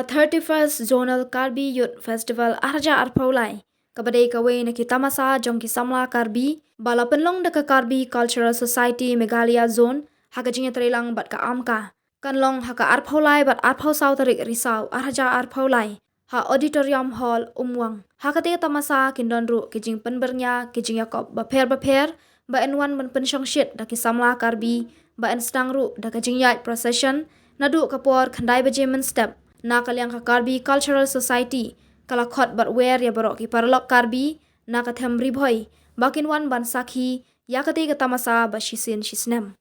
31st Zonal Karbi Youth Festival Arja Arpaulai. Kabadai kawe na kitamasa jong kisamla Karbi. Bala penlong deka Karbi Cultural Society Meghalaya Zone. Haka jinya terilang bat ka amka. Kanlong haka Arpaulai bat Arpau Sau tarik Risaw Arja Arpaulai. Ha Auditorium Hall Umwang. Haka tiga tamasa kindonru kijing penbernya kijing Yakob baper ba enwan men pensyong shit da kisamla Karbi ba en stangru da kijing yat procession nadu kapor khandai bajemen step. Na kaliang ka Karbi Cultural Society kalakot bat wer ya barok ki parlok Karbi na kathem ribhoi bakin wan ban sakhi yakati ka tamasa ba shisin shisnem.